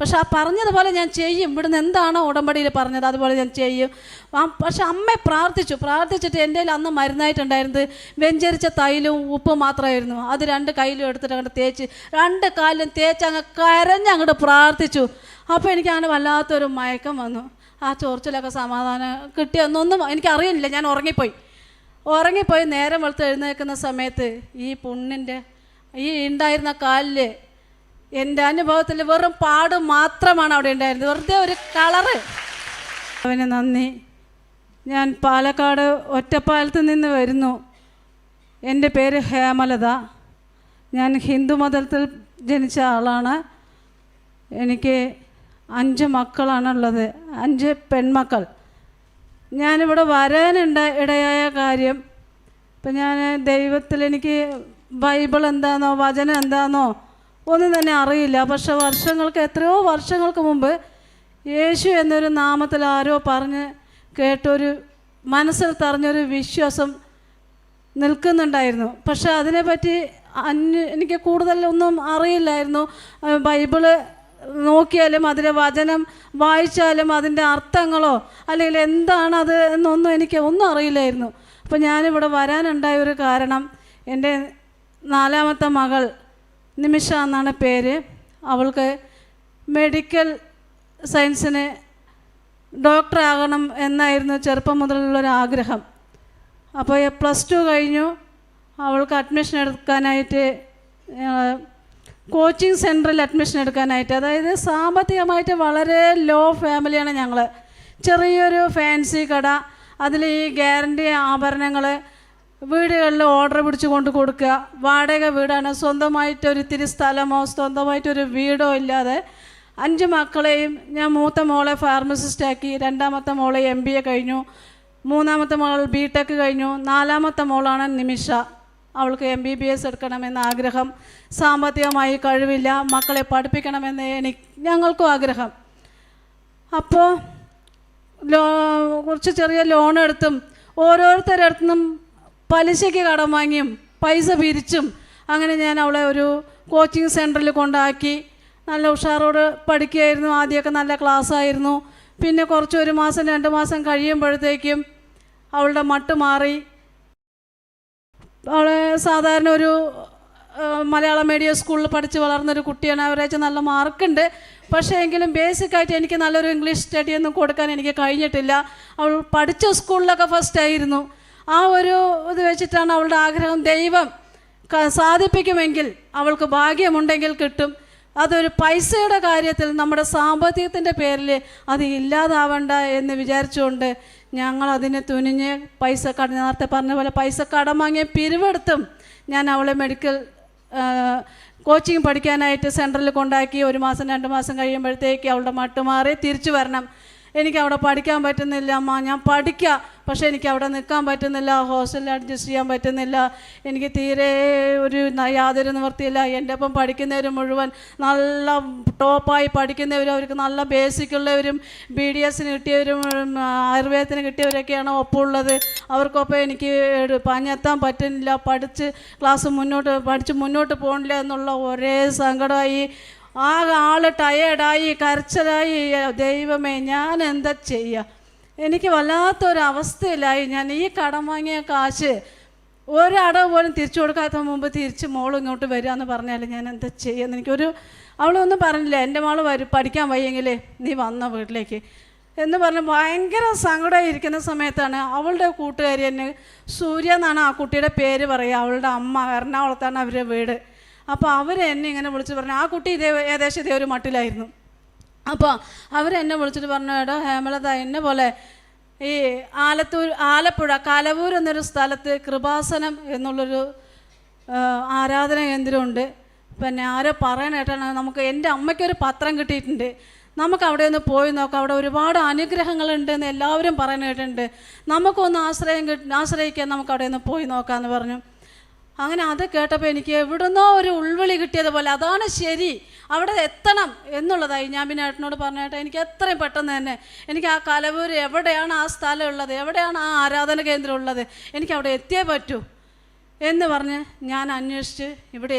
പക്ഷെ ആ പറഞ്ഞതുപോലെ ഞാൻ ചെയ്യും. ഇവിടുന്ന് എന്താണോ ഉടമ്പടിയിൽ പറഞ്ഞത് അതുപോലെ ഞാൻ ചെയ്യും. പക്ഷെ അമ്മ പ്രാർത്ഥിച്ചിട്ട് എൻ്റെ കയ്യിൽ അന്ന് മരുന്നായിട്ടുണ്ടായിരുന്നത് വെഞ്ചരിച്ച തൈലും ഉപ്പും മാത്രമായിരുന്നു. അത് 2 കയ്യിലും എടുത്തിട്ട് അങ്ങോട്ട് തേച്ച് 2 കാലിലും തേച്ച് അങ്ങ് കരഞ്ഞങ്ങോട്ട് പ്രാർത്ഥിച്ചു. അപ്പോൾ എനിക്ക് അങ്ങനെ വല്ലാത്തൊരു മയക്കം വന്നു. ആ ചോർച്ചിലൊക്കെ സമാധാനം കിട്ടിയൊന്നും എനിക്കറിയില്ല. ഞാൻ ഉറങ്ങിപ്പോയി നേരം വെളുത്ത് എഴുന്നേൽക്കുന്ന സമയത്ത് ഈ പുണ്ണിൻ്റെ ഈ ഉണ്ടായിരുന്ന കാലിൽ എൻ്റെ അനുഭവത്തിൽ വെറും പാട് മാത്രമാണ് അവിടെ ഉണ്ടായിരുന്നത്, വെറുതെ ഒരു കളറ്. അവന് നന്ദി. ഞാൻ പാലക്കാട് ഒറ്റപ്പാലത്ത് നിന്ന് വരുന്നു. എൻ്റെ പേര് ഹേമലത. ഞാൻ ഹിന്ദു മതത്തിൽ ജനിച്ച ആളാണ്. എനിക്ക് 5 മക്കളാണുള്ളത്, 5 പെൺമക്കൾ. ഞാനിവിടെ ഇടയായ കാര്യം, ഇപ്പം ഞാൻ ദൈവത്തിൽ എനിക്ക് ബൈബിൾ എന്താണെന്നോ വചനം എന്താണെന്നോ ഒന്നും തന്നെ അറിയില്ല. പക്ഷെ എത്രയോ വർഷങ്ങൾക്ക് മുമ്പ് യേശു എന്നൊരു നാമത്തിൽ ആരോ പറഞ്ഞ് കേട്ടൊരു മനസ്സിൽ തറഞ്ഞൊരു വിശ്വാസം നിൽക്കുന്നുണ്ടായിരുന്നു. പക്ഷെ അതിനെപ്പറ്റി എനിക്ക് കൂടുതലൊന്നും അറിയില്ലായിരുന്നു. ബൈബിള് നോക്കിയാലും അതിലെ വചനം വായിച്ചാലും അതിൻ്റെ അർത്ഥങ്ങളോ അല്ലെങ്കിൽ എന്താണ് അത് എന്നൊന്നും എനിക്ക് ഒന്നും അറിയില്ലായിരുന്നു. അപ്പോൾ ഞാനിവിടെ വരാനുണ്ടായ ഒരു കാരണം, എൻ്റെ 4ാമത്തെ മകൾ നിമിഷ എന്നാണ് പേര്. അവൾക്ക് മെഡിക്കൽ സയൻസിന് ഡോക്ടറാകണം എന്നായിരുന്നു ചെറുപ്പം മുതലുള്ളൊരാഗ്രഹം. അപ്പോൾ +2 കഴിഞ്ഞു. അവൾക്ക് അഡ്മിഷൻ എടുക്കാനായിട്ട് കോച്ചിങ് സെൻറ്ററിൽ അഡ്മിഷൻ എടുക്കാനായിട്ട്, അതായത് സാമ്പത്തികമായിട്ട് വളരെ ലോ ഫാമിലിയാണ് ഞങ്ങൾ. ചെറിയൊരു ഫാൻസി കട, അതിൽ ഈ ഗ്യാരണ്ടി ആഭരണങ്ങൾ വീടുകളിൽ ഓർഡർ പിടിച്ച് കൊണ്ട് കൊടുക്കുക. വാടക വീടാണ്, സ്വന്തമായിട്ടൊരിത്തിരി സ്ഥലമോ സ്വന്തമായിട്ടൊരു വീടോ ഇല്ലാതെ 5 മക്കളെയും ഞാൻ മൂത്ത മോളെ ഫാർമസിസ്റ്റാക്കി, 2ാമത്തെ മോളെ MBA കഴിഞ്ഞു, 3ാമത്തെ മോൾ BTech കഴിഞ്ഞു, 4ാമത്തെ മോളാണ് നിമിഷ. അവൾക്ക് MBBS എടുക്കണമെന്ന ആഗ്രഹം. സാമ്പത്തികമായി കഴിവില്ല, മക്കളെ പഠിപ്പിക്കണമെന്ന് ഞങ്ങൾക്കും ആഗ്രഹം. അപ്പോൾ കുറച്ച് ചെറിയ ലോൺ എടുത്തും ഓരോരുത്തരുടെ അടുത്തുനിന്നും പലിശയ്ക്ക് കടം വാങ്ങിയും പൈസ പിരിച്ചും അങ്ങനെ ഞാൻ അവളെ ഒരു കോച്ചിങ് സെൻറ്ററിൽ കൊണ്ടാക്കി. നല്ല ഉഷാറോട് പഠിക്കുകയായിരുന്നു. ആദ്യമൊക്കെ നല്ല ക്ലാസ്സായിരുന്നു. പിന്നെ കുറച്ച് 1 മാസം 2 മാസം കഴിയുമ്പോഴത്തേക്കും അവളുടെ മട്ട് മാറി. അവൾ സാധാരണ ഒരു മലയാളം മീഡിയം സ്കൂളിൽ പഠിച്ച് വളർന്നൊരു കുട്ടിയാണ്. അവരേച്ച് നല്ല മാർക്കുണ്ട്. പക്ഷേ എങ്കിലും ബേസിക്കായിട്ട് എനിക്ക് നല്ലൊരു ഇംഗ്ലീഷ് സ്റ്റഡിയൊന്നും കൊടുക്കാൻ എനിക്ക് കഴിഞ്ഞിട്ടില്ല. അവൾ പഠിച്ച സ്കൂളിലൊക്കെ ഫസ്റ്റായിരുന്നു. ആ ഒരു ഇത് വെച്ചിട്ടാണ് അവളുടെ ആഗ്രഹം. ദൈവം സാധിപ്പിക്കുമെങ്കിൽ, അവൾക്ക് ഭാഗ്യമുണ്ടെങ്കിൽ കിട്ടും. അതൊരു പൈസയുടെ കാര്യത്തിൽ നമ്മുടെ സാമ്പത്തികത്തിൻ്റെ പേരിൽ അത് ഇല്ലാതാവണ്ട എന്ന് വിചാരിച്ചുകൊണ്ട് ഞങ്ങൾ അതിനെ തുനിഞ്ഞ് നേരത്തെ പറഞ്ഞ പോലെ പൈസ കടം വാങ്ങിയ പിരിവെടുത്തും ഞാൻ അവളെ മെഡിക്കൽ കോച്ചിങ് പഠിക്കാനായിട്ട് സെൻറ്ററിൽ കൊണ്ടാക്കി. 1 മാസം 2 മാസം കഴിയുമ്പോഴത്തേക്ക് അവളുടെ മട്ട് മാറി. തിരിച്ചു വരണം, എനിക്ക് അവിടെ പഠിക്കാൻ പറ്റുന്നില്ല അമ്മ, ഞാൻ പഠിക്കാം പക്ഷേ എനിക്ക് അവിടെ നിൽക്കാൻ പറ്റുന്നില്ല, ഹോസ്റ്റലിൽ അഡ്ജസ്റ്റ് ചെയ്യാൻ പറ്റുന്നില്ല, എനിക്ക് തീരെ യാതൊരു നിവൃത്തിയില്ല. എൻ്റെ ഒപ്പം പഠിക്കുന്നവർ മുഴുവൻ നല്ല ടോപ്പായി പഠിക്കുന്നവരും അവർക്ക് നല്ല ബേസിക്കുള്ളവരും BDSന് കിട്ടിയവരും ആയുർവേദത്തിന് കിട്ടിയവരൊക്കെയാണ് ഒപ്പമുള്ളത്. അവർക്കൊപ്പം എനിക്ക് പഞ്ഞെത്താൻ പറ്റുന്നില്ല, പഠിച്ച് മുന്നോട്ട് പോകണില്ല എന്നുള്ള ഒരേ സങ്കടമായി. ആ ആൾ ടയേർഡായി, കരച്ചിലായി. ദൈവമേ, ഞാൻ എന്താ ചെയ്യുക? എനിക്ക് വല്ലാത്തൊരവസ്ഥയിലായി. ഞാൻ ഈ കടം വാങ്ങിയ കാശ് ഒരടവ് പോലും തിരിച്ചു കൊടുക്കാത്ത മുമ്പ് തിരിച്ച് മോൾ ഇങ്ങോട്ട് വരിക എന്ന് പറഞ്ഞാൽ ഞാൻ എന്താ ചെയ്യുക? അവളൊന്നും പറഞ്ഞില്ല. എൻ്റെ മോൾ പഠിക്കാൻ വയ്യെങ്കിൽ നീ വന്ന വീട്ടിലേക്ക് എന്ന് പറഞ്ഞ് ഭയങ്കര സങ്കടമായിരിക്കുന്ന സമയത്താണ് അവളുടെ കൂട്ടുകാരി എന്നെ, സൂര്യ എന്നാണ് ആ കുട്ടിയുടെ പേര് പറയുക, അവളുടെ അമ്മ എറണാകുളത്താണ് അവരുടെ വീട്. അപ്പോൾ അവരെന്നെ ഇങ്ങനെ വിളിച്ച് പറഞ്ഞു, ആ കുട്ടി ഏകദേശം ഇതേ ഒരു മട്ടിലായിരുന്നു. അപ്പോൾ അവരെന്നെ വിളിച്ചിട്ട് പറഞ്ഞു, എടാ ഹേമലത, എന്നെ പോലെ ഈ ആലപ്പുഴ കലവൂർ എന്നൊരു സ്ഥലത്ത് കൃപാസനം എന്നുള്ളൊരു ആരാധന കേന്ദ്രമുണ്ട്. പിന്നെ ആരോ പറയാനായിട്ടാണ്, നമുക്ക് എൻ്റെ അമ്മയ്ക്കൊരു പത്രം കിട്ടിയിട്ടുണ്ട്, നമുക്ക് അവിടെ ഒന്ന് പോയി നോക്കാം, അവിടെ ഒരുപാട് അനുഗ്രഹങ്ങളുണ്ടെന്ന് എല്ലാവരും പറയാനായിട്ടുണ്ട്, നമുക്കൊന്ന് ആശ്രയിക്കാൻ നമുക്ക് അവിടെ ഒന്ന് പോയി നോക്കാമെന്ന് പറഞ്ഞു. അങ്ങനെ അത് കേട്ടപ്പോൾ എനിക്ക് എവിടുന്നോ ഒരു ഉൾവിളി കിട്ടിയതുപോലെ, അതാണ് ശരി, അവിടെ എത്തണം എന്നുള്ളതായി. ഞാൻ പിന്നെ ഏട്ടനോട് പറഞ്ഞേട്ടാ, എനിക്ക് എത്രയും പെട്ടെന്ന് തന്നെ എനിക്ക് ആ കലവൂർ എവിടെയാണ് ആ സ്ഥലം ഉള്ളത്, എവിടെയാണ് ആ ആരാധന കേന്ദ്രം ഉള്ളത്, എനിക്ക് അവിടെ എത്തിയേ പറ്റൂ എന്ന് പറഞ്ഞ് ഞാൻ അന്വേഷിച്ച് ഇവിടെ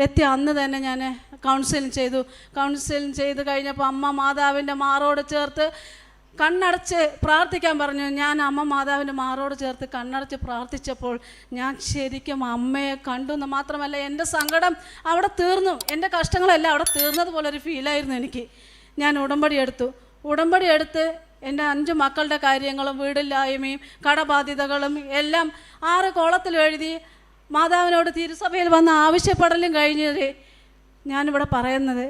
എത്തി അന്ന് തന്നെ ഞാൻ കൗൺസിലിംഗ് ചെയ്ത് കഴിഞ്ഞപ്പോൾ അമ്മ മാതാവിൻ്റെ മാറോട് ചേർത്ത് കണ്ണടച്ച് പ്രാർത്ഥിക്കാൻ പറഞ്ഞു. ഞാൻ അമ്മ മാതാവിൻ്റെ മാറോട് ചേർത്ത് കണ്ണടച്ച് പ്രാർത്ഥിച്ചപ്പോൾ ഞാൻ ശരിക്കും അമ്മയെ കണ്ടു എന്ന് മാത്രമല്ല, എൻ്റെ സങ്കടം അവിടെ തീർന്നു, എൻ്റെ കഷ്ടങ്ങളെല്ലാം അവിടെ തീർന്നതുപോലൊരു ഫീലായിരുന്നു എനിക്ക്. ഞാൻ ഉടമ്പടി എടുത്ത് എൻ്റെ 5 മക്കളുടെ കാര്യങ്ങളും വീടില്ലായ്മയും കടബാധ്യതകളും എല്ലാം 6 കോളത്തിൽ എഴുതി മാതാവിനോട് തിരുസഭയിൽ വന്ന് ആവശ്യപ്പെടലും കഴിഞ്ഞത്. ഞാനിവിടെ പറയുന്നത്,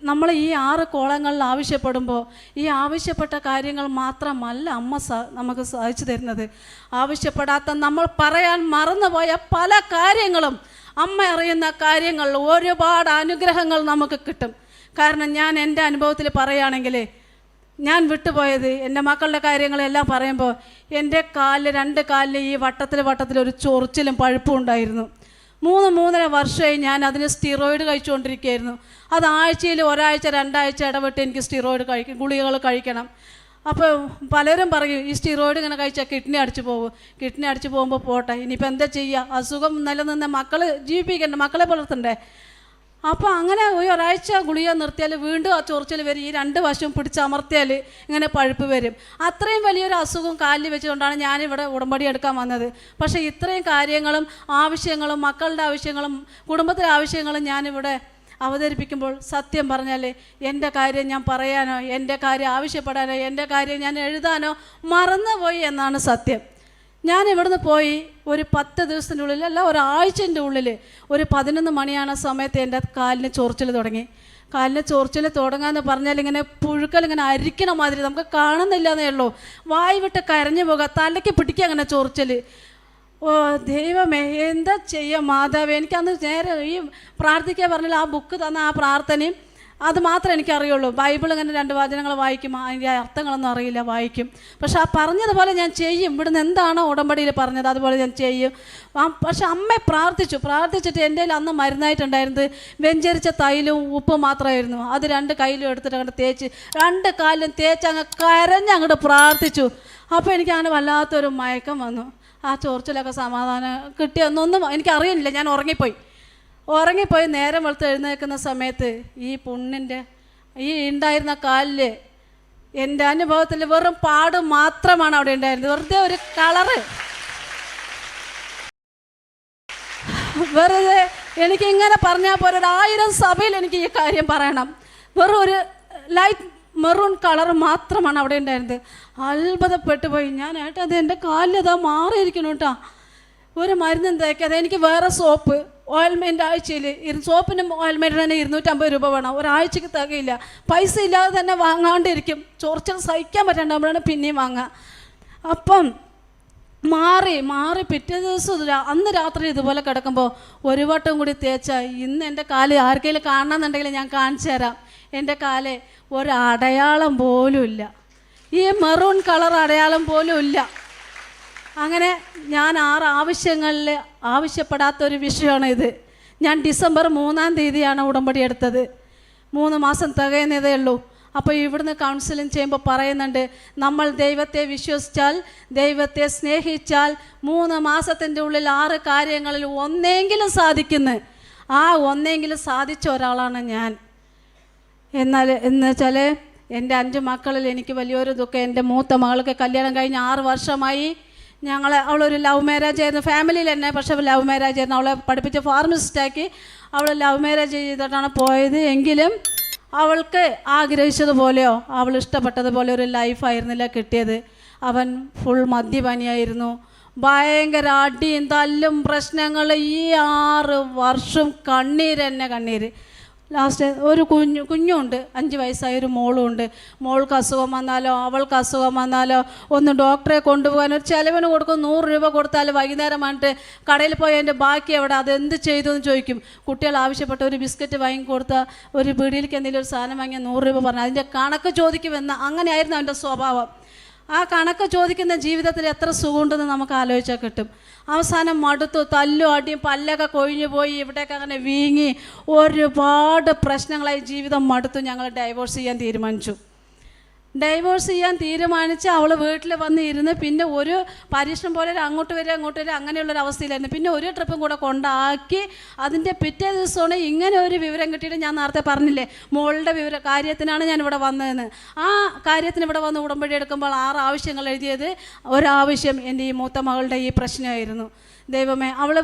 നമ്മൾ ഈ 6 കോളങ്ങളിൽ ആവശ്യപ്പെടുമ്പോൾ ഈ ആവശ്യപ്പെട്ട കാര്യങ്ങൾ മാത്രമല്ല അമ്മ നമുക്ക് സാധിച്ചു തരുന്നത്. ആവശ്യപ്പെടാത്ത, നമ്മൾ പറയാൻ മറന്നുപോയ പല കാര്യങ്ങളും, അമ്മ അറിയുന്ന കാര്യങ്ങൾ, ഒരുപാട് അനുഗ്രഹങ്ങൾ നമുക്ക് കിട്ടും. കാരണം ഞാൻ എൻ്റെ അനുഭവത്തിൽ പറയുകയാണെങ്കിൽ, ഞാൻ വിട്ടുപോയത് എൻ്റെ മക്കളുടെ കാര്യങ്ങളെല്ലാം പറയുമ്പോൾ എൻ്റെ 2 കാലിൽ ഈ വട്ടത്തിൽ ഒരു ചൊറിച്ചിലും പഴുപ്പും ഉണ്ടായിരുന്നു. 3-3.5 വർഷമായി ഞാൻ അതിന് സ്റ്റിറോയിഡ് കഴിച്ചുകൊണ്ടിരിക്കുകയായിരുന്നു. അത് ആഴ്ചയിൽ 1 ആഴ്ച 2 ആഴ്ച ഇടവിട്ട് എനിക്ക് സ്റ്റിറോയിഡ് ഗുളികകൾ കഴിക്കണം. അപ്പോൾ പലരും പറയും ഈ സ്റ്റിറോയിഡ് ഇങ്ങനെ കഴിച്ചാൽ കിഡ്നി അടിച്ചു പോകുമ്പോൾ പോട്ടെ, ഇനിയിപ്പോൾ എന്താ ചെയ്യുക, അസുഖം നിലനിന്ന മക്കളെ ജീവിപ്പിക്കണ്ടേ, മക്കളെ പുലർത്തണ്ടേ. അപ്പോൾ അങ്ങനെ ഒരാഴ്ച ഗുളിക നിർത്തിയാൽ വീണ്ടും ആ ചൊറിച്ചിൽ വരും. ഈ 2 വശവും പിടിച്ചമർത്തിയാൽ ഇങ്ങനെ പഴുപ്പ് വരും. അത്രയും വലിയൊരു അസുഖം കാലിൽ വെച്ചുകൊണ്ടാണ് ഞാനിവിടെ ഉടമ്പടി എടുക്കാൻ വന്നത്. പക്ഷേ ഇത്രയും കാര്യങ്ങളും ആവശ്യങ്ങളും മക്കളുടെ ആവശ്യങ്ങളും കുടുംബത്തിലെ ആവശ്യങ്ങളും ഞാനിവിടെ അവതരിപ്പിക്കുമ്പോൾ സത്യം പറഞ്ഞാൽ എൻ്റെ കാര്യം ഞാൻ പറയാനോ, എൻ്റെ കാര്യം ആവശ്യപ്പെടാനോ, എൻ്റെ കാര്യം ഞാൻ എഴുതാനോ മറന്നുപോയി എന്നാണ് സത്യം. ഞാൻ ഇവിടുന്ന് പോയി ഒരു 10 ദിവസത്തിൻ്റെ ഉള്ളിൽ, അല്ല ഒരാഴ്ചൻ്റെ ഉള്ളിൽ, ഒരു 11 മണിയാണ് സമയത്ത് എൻ്റെ കാലിന് ചൊറിച്ചിൽ തുടങ്ങി. കാലിന് ചൊറിച്ചിൽ തുടങ്ങാമെന്ന് പറഞ്ഞാൽ ഇങ്ങനെ പുഴുക്കൽ ഇങ്ങനെ അരിക്കണ മാതിരി, നമുക്ക് കാണുന്നില്ല എന്നേ ഉള്ളൂ. വായി വിട്ട് കരഞ്ഞു പോകുക, തലയ്ക്ക് പിടിക്കുക അങ്ങനെ ചൊറിച്ചിൽ. ഓ ദൈവമേ, എന്താ ചെയ്യുക മാതാവേ. എനിക്കന്ന് നേരെ ഈ പ്രാർത്ഥിക്കാൻ പറഞ്ഞാൽ ആ ബുക്ക് തന്ന ആ പ്രാർത്ഥനയും അത് മാത്രമേ എനിക്കറിയുള്ളൂ. ബൈബിൾ ഇങ്ങനെ 2 വചനങ്ങൾ വായിക്കും, അതിൻ്റെ അർത്ഥങ്ങളൊന്നും അറിയില്ല, വായിക്കും. പക്ഷെ ആ പറഞ്ഞതുപോലെ ഞാൻ ചെയ്യും. ഇവിടുന്ന് എന്താണോ ഉടമ്പടിയിൽ പറഞ്ഞത് അതുപോലെ ഞാൻ ചെയ്യും. പക്ഷെ അമ്മ പ്രാർത്ഥിച്ചിട്ട് എൻ്റെ കയ്യിൽ അന്ന് മരുന്നായിട്ടുണ്ടായിരുന്നത് വെഞ്ചരിച്ച തൈലും ഉപ്പ് മാത്രമായിരുന്നു. അത് 2 കയ്യിലും എടുത്തിട്ട് അങ്ങോട്ട് തേച്ച് 2 കാലിലും തേച്ച് അങ്ങ് കരഞ്ഞങ്ങോട്ട് പ്രാർത്ഥിച്ചു. അപ്പോൾ എനിക്ക് അങ്ങനെ വല്ലാത്തൊരു മയക്കം വന്നു. ആ ചൊറിച്ചിലൊക്കെ സമാധാനം കിട്ടിയൊന്നും എനിക്കറിയില്ല. ഞാൻ ഉറങ്ങിപ്പോയി. നേരം വെളുത്ത് എഴുന്നേൽക്കുന്ന സമയത്ത് ഈ പുണ്ണിൻ്റെ ഈ ഉണ്ടായിരുന്ന കാലിൽ എൻ്റെ അനുഭവത്തിൽ വെറും പാട് മാത്രമാണ് അവിടെ ഉണ്ടായിരുന്നത്. വെറുതെ ഒരു കളറ്, വെറുതെ എനിക്കിങ്ങനെ പറഞ്ഞാൽ പോലെ 1000 സഭയിൽ എനിക്ക് ഈ കാര്യം പറയണം. വെറും ഒരു ലൈറ്റ് മെറൂൺ കളർ മാത്രമാണ് അവിടെ ഉണ്ടായിരുന്നത്. അത്ഭുതപ്പെട്ടു പോയി ഞാൻ. ഏട്ടാ അത് എൻ്റെ കാലിലതാ മാറിയിരിക്കണം കേട്ടോ. ഒരു മരുന്നും തേക്കാതെ എനിക്ക് വേറെ സോപ്പ് ഓയിൽമെൻറ്റ് ആഴ്ചയിൽ സോപ്പിനും ഓയിൽമെൻറ്റിന് തന്നെ 250 രൂപ വേണം. ഒരാഴ്ചക്ക് തികയില്ല. പൈസ ഇല്ലാതെ തന്നെ വാങ്ങാണ്ടിരിക്കും. ചൊറിച്ചിൽ സഹിക്കാൻ പറ്റാണ്ടാകുമ്പോഴാണ് പിന്നെയും വാങ്ങുക. അപ്പം മാറി പിറ്റേ ദിവസം അന്ന് രാത്രി ഇതുപോലെ കിടക്കുമ്പോൾ ഒരു വട്ടം കൂടി തേച്ചാൽ ഇന്ന് എൻ്റെ കാല് ആർക്കെങ്കിലും കാണണമെന്നുണ്ടെങ്കിൽ ഞാൻ കാണിച്ചു തരാം. എൻ്റെ കാല് ഒരടയാളം പോലും ഇല്ല. ഈ മെറൂൺ കളർ അടയാളം പോലും ഇല്ല. അങ്ങനെ ഞാൻ 6 ആവശ്യങ്ങളിൽ ആവശ്യപ്പെടാത്തൊരു വിഷയമാണ് ഇത്. ഞാൻ ഡിസംബർ 3-ാം തീയതിയാണ് ഉടമ്പടി എടുത്തത്. 3 മാസം തികയുന്നതേ ഉള്ളൂ. അപ്പോൾ ഇവിടുന്ന് കൗൺസിലിംഗ് ചെയ്യുമ്പോൾ പറയുന്നുണ്ട്, നമ്മൾ ദൈവത്തെ വിശ്വസിച്ചാൽ, ദൈവത്തെ സ്നേഹിച്ചാൽ 3 മാസത്തിൻ്റെ ഉള്ളിൽ 6 കാര്യങ്ങളിൽ ഒന്നെങ്കിലും സാധിക്കുന്നു. ആ ഒന്നെങ്കിലും സാധിച്ച ഒരാളാണ് ഞാൻ. എന്നുവെച്ചാൽ എൻ്റെ 5 മക്കളിൽ എനിക്ക് വലിയൊരു ദുഃഖം. എൻ്റെ മൂത്ത മകൾക്ക് കല്യാണം കഴിഞ്ഞ് 6 വർഷമായി. അവളൊരു ലവ് മാരേജ് ആയിരുന്നു, ഫാമിലിയിൽ തന്നെ. പക്ഷേ ലവ് മാരേജ് ആയിരുന്നു. അവളെ പഠിപ്പിച്ച് ഫാർമസിസ്റ്റാക്കി അവൾ ലവ് മാരേജ് ചെയ്തിട്ടാണ് പോയത്. എങ്കിലും അവൾക്ക് ആഗ്രഹിച്ചതുപോലെയോ അവൾ ഇഷ്ടപ്പെട്ടതുപോലെ ഒരു ലൈഫായിരുന്നില്ല കിട്ടിയത്. അവൻ ഫുൾ മദ്യപാനിയായിരുന്നു. ഭയങ്കര അടിയും തല്ലും പ്രശ്നങ്ങൾ. ഈ 6 വർഷം കണ്ണീര്. ലാസ്റ്റ് ഒരു കുഞ്ഞുണ്ട്, 5 വയസ്സായൊരു മോളും ഉണ്ട്. മോൾക്ക് അസുഖം വന്നാലോ അവൾക്ക് അസുഖം വന്നാലോ ഒന്ന് ഡോക്ടറെ കൊണ്ടുപോകാൻ ഒരു ചിലവിന് കൊടുക്കും. 100 രൂപ കൊടുത്താൽ വൈകുന്നേരം വന്നിട്ട് കടയിൽ പോയി അതിൻ്റെ ബാക്കി എവിടെ, അതെന്ത് ചെയ്തു എന്ന് ചോദിക്കും. കുട്ടികൾ ആവശ്യപ്പെട്ട ഒരു ബിസ്ക്കറ്റ് വാങ്ങിക്കൊടുത്താൽ, ഒരു പീടിയിലേക്ക് എന്തെങ്കിലും ഒരു സാധനം വാങ്ങിയാൽ 100 രൂപ പറഞ്ഞാൽ അതിൻ്റെ കണക്ക് ചോദിക്കുമെന്ന്. അങ്ങനെയായിരുന്നു അവൻ്റെ സ്വഭാവം. ആ കണക്ക് ചോദിക്കുന്ന ജീവിതത്തിൽ എത്ര സുഖമുണ്ടെന്ന് നമുക്ക് ആലോചിച്ചാൽ കിട്ടും. അവസാനം മടുത്തു. തല്ലും അടിയും, പല്ലൊക്കെ കൊഴിഞ്ഞു പോയി, ഇവിടെയൊക്കെ അങ്ങനെ വീങ്ങി ഒരുപാട് പ്രശ്നങ്ങളായി ജീവിതം മടുത്തു. ഞങ്ങൾ ഡൈവോഴ്സ് ചെയ്യാൻ തീരുമാനിച്ചു. ഡൈവോഴ്സ് ചെയ്യാൻ തീരുമാനിച്ച് അവൾ വീട്ടിൽ വന്ന് ഇരുന്ന് പിന്നെ ഒരു പരീക്ഷണം പോലെ അങ്ങോട്ട് വരിക അങ്ങനെയുള്ളൊരു അവസ്ഥയിലായിരുന്നു. പിന്നെ ഒരു ട്രിപ്പും കൂടെ കൊണ്ടാക്കി അതിൻ്റെ പിറ്റേ ദിവസമാണ് ഇങ്ങനെ ഒരു വിവരം കിട്ടിയിട്ട്, ഞാൻ നേരത്തെ പറഞ്ഞില്ലേ മോളുടെ കാര്യത്തിനാണ് ഞാൻ ഇവിടെ വന്നതെന്ന്. ആ കാര്യത്തിന് ഇവിടെ വന്ന് ഉടമ്പടി എടുക്കുമ്പോൾ 6 ആവശ്യങ്ങൾ എഴുതിയത് ഒരാവശ്യം എൻ്റെ ഈ മൂത്ത മകളുടെ ഈ പ്രശ്നമായിരുന്നു. ദൈവമേ, അവൾ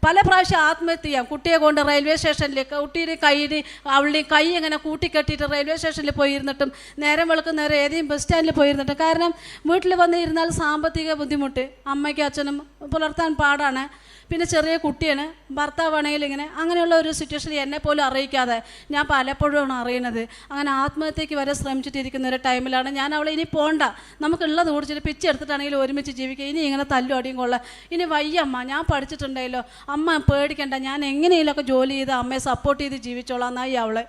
പല പ്രാവശ്യം ആത്മഹത്യ ചെയ്യാം. കുട്ടിയെ കൊണ്ട് റെയിൽവേ സ്റ്റേഷനിൽ കുട്ടിയുടെ അവളുടെ കൈ ഇങ്ങനെ കൂട്ടിക്കെട്ടിയിട്ട് റെയിൽവേ സ്റ്റേഷനിൽ പോയിരുന്നിട്ടും നേരം വെളുക്കുന്നവരെ ഏതെങ്കിലും ബസ് സ്റ്റാൻഡിൽ പോയിരുന്നിട്ടും. കാരണം വീട്ടിൽ വന്ന് ഇരുന്നാൽ സാമ്പത്തിക ബുദ്ധിമുട്ട്, അമ്മയ്ക്കും അച്ഛനും പുലർത്താൻ പാടാണ്. പിന്നെ ചെറിയ കുട്ടിയാണ്, ഭർത്താവാണെങ്കിൽ ഇങ്ങനെ അങ്ങനെയുള്ള ഒരു സിറ്റുവേഷനിൽ എന്നെ പോലും അറിയിക്കാതെ ഞാൻ പലപ്പോഴുമാണ് അറിയുന്നത്. അങ്ങനെ ആത്മഹത്യയ്ക്ക് വരെ ശ്രമിച്ചിട്ടിരിക്കുന്ന ഒരു ടൈമിലാണ് ഞാൻ അവളെ ഇനി പോണ്ട, നമുക്കുള്ളത് ഓടിച്ചിട്ട് പിച്ചെടുത്തിട്ടാണെങ്കിലും ഒരുമിച്ച് ജീവിക്കുക, ഇനി ഇങ്ങനെ തല്ലും അടിയും കൊള്ളാം, ഇനി വയ്യമ്മ, ഞാൻ പഠിച്ചിട്ടുണ്ടല്ലോ, അമ്മ പേടിക്കണ്ട, ഞാൻ എങ്ങനെയെങ്കിലുമൊക്കെ ജോലി ചെയ്ത് അമ്മയെ സപ്പോർട്ട് ചെയ്ത് ജീവിച്ചോളാം എന്നായി അവള്.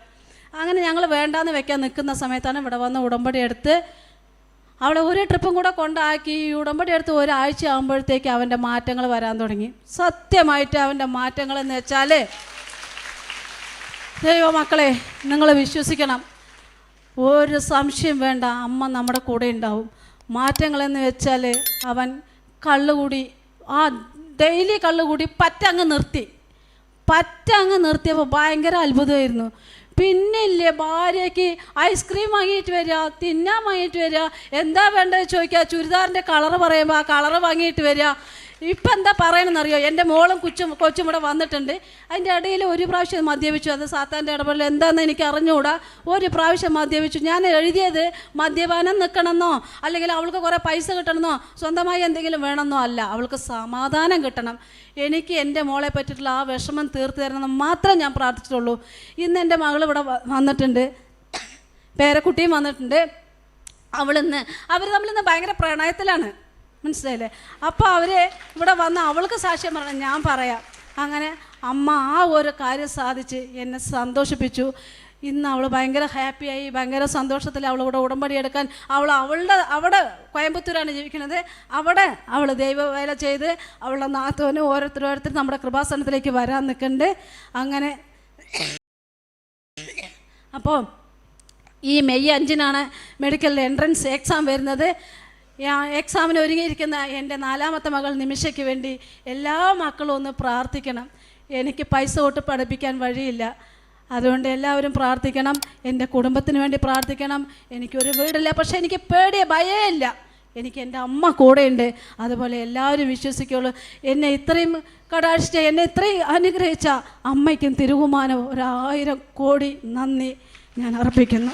അങ്ങനെ ഞങ്ങൾ വേണ്ടാന്ന് വെക്കാൻ നിൽക്കുന്ന സമയത്താണ് ഇവിടെ വന്ന് ഉടമ്പടി എടുത്ത് അവളെ ഒരു ട്രിപ്പും കൂടെ കൊണ്ടാക്കി. ഉടമ്പടി എടുത്ത് ഒരാഴ്ച ആകുമ്പോഴത്തേക്ക് അവൻ്റെ മാറ്റങ്ങൾ വരാൻ തുടങ്ങി. സത്യമായിട്ട് അവൻ്റെ മാറ്റങ്ങൾ എന്ന് വെച്ചാൽ, ദൈവമക്കളെ നിങ്ങൾ വിശ്വസിക്കണം, ഒരു സംശയം വേണ്ട, അമ്മ നമ്മുടെ കൂടെ ഉണ്ടാവും. മാറ്റങ്ങളെന്ന് വെച്ചാൽ അവൻ കള്ളുകൂടി, ഡെയിലി കള്ളുകൂടി പറ്റങ്ങ് നിർത്തിയപ്പോൾ ഭയങ്കര അത്ഭുതമായിരുന്നു. പിന്നെ ഇല്ലേ ഭാര്യയ്ക്ക് ഐസ്ക്രീം വാങ്ങിയിട്ട് വരിക, തിന്നാൻ വാങ്ങിയിട്ട് വരിക, എന്താ വേണ്ടത് ചോദിക്കുക, ചുരിദാറിൻ്റെ കളറ് പറയുമ്പോൾ ആ കളറ് വാങ്ങിയിട്ട് വരിക. ഇപ്പം എന്താ പറയണമെന്നറിയോ, എൻ്റെ മോളും കൊച്ചും ഇവിടെ വന്നിട്ടുണ്ട്. അതിൻ്റെ ഇടയിൽ ഒരു പ്രാവശ്യം മദ്യപിച്ചു, അത് സാത്താൻ്റെ ഇടപെടൽ എന്താണെന്ന് എനിക്ക് അറിഞ്ഞുകൂടാ. ഒരു പ്രാവശ്യം മദ്യപിച്ചു. ഞാൻ എഴുതിയത് മദ്യപാനം നിൽക്കണമെന്നോ അല്ലെങ്കിൽ അവൾക്ക് കുറേ പൈസ കിട്ടണമെന്നോ സ്വന്തമായി എന്തെങ്കിലും വേണമെന്നോ അല്ല, അവൾക്ക് സമാധാനം കിട്ടണം. എനിക്ക് എൻ്റെ മോളെ പറ്റിയിട്ടുള്ള ആ വിഷമം തീർത്തു തരണമെന്ന് മാത്രമേ ഞാൻ പ്രാർത്ഥിച്ചിട്ടുള്ളൂ. ഇന്ന് എൻ്റെ മകൾ ഇവിടെ വന്നിട്ടുണ്ട്, പേരക്കുട്ടിയും വന്നിട്ടുണ്ട്. അവർ തമ്മിലിന്ന് ഭയങ്കര പ്രണയത്തിലാണ്, മനസ്സിലായില്ലേ? അപ്പോൾ അവർ ഇവിടെ വന്ന് അവൾക്ക് സാക്ഷ്യം പറഞ്ഞു, ഞാൻ പറയാം. അങ്ങനെ അമ്മ ആ ഒരു കാര്യം സാധിച്ച് എന്നെ സന്തോഷിപ്പിച്ചു. ഇന്ന് അവൾ ഭയങ്കര ഹാപ്പിയായി, ഭയങ്കര സന്തോഷത്തിൽ അവളിവിടെ ഉടമ്പടി എടുക്കാൻ അവിടെ കോയമ്പത്തൂരാണ് ജീവിക്കുന്നത്. അവിടെ അവൾ ദൈവവേല ചെയ്ത് അവളുടെ നാത്തോന് ഓരോരുത്തർ നമ്മുടെ കൃപാസനത്തിലേക്ക് വരാൻ നിൽക്കുന്നുണ്ട്. അങ്ങനെ അപ്പോൾ ഈ മെയ് 5-നാണ് മെഡിക്കൽ എൻട്രൻസ് എക്സാം വരുന്നത്. എക്സാമിന് ഒരുങ്ങിയിരിക്കുന്ന എൻ്റെ 4ാമത്തെ മകൾ നിമിഷയ്ക്ക് വേണ്ടി എല്ലാ മക്കളും ഒന്ന് പ്രാർത്ഥിക്കണം. എനിക്ക് പൈസ തൊട്ട് പഠിപ്പിക്കാൻ വഴിയില്ല, അതുകൊണ്ട് എല്ലാവരും പ്രാർത്ഥിക്കണം. എൻ്റെ കുടുംബത്തിന് വേണ്ടി പ്രാർത്ഥിക്കണം. എനിക്കൊരു വീടില്ല, പക്ഷേ എനിക്ക് ഭയമില്ല, എനിക്ക് എൻ്റെ അമ്മ കൂടെയുണ്ട്. അതുപോലെ എല്ലാവരും വിശ്വസിക്കുള്ളൂ. എന്നെ ഇത്രയും കടാക്ഷിച്ച, എന്നെ ഇത്രയും അനുഗ്രഹിച്ച അമ്മയ്ക്കും തിരുകുമാനവും 1000 കോടി നന്ദി ഞാൻ അർപ്പിക്കുന്നു.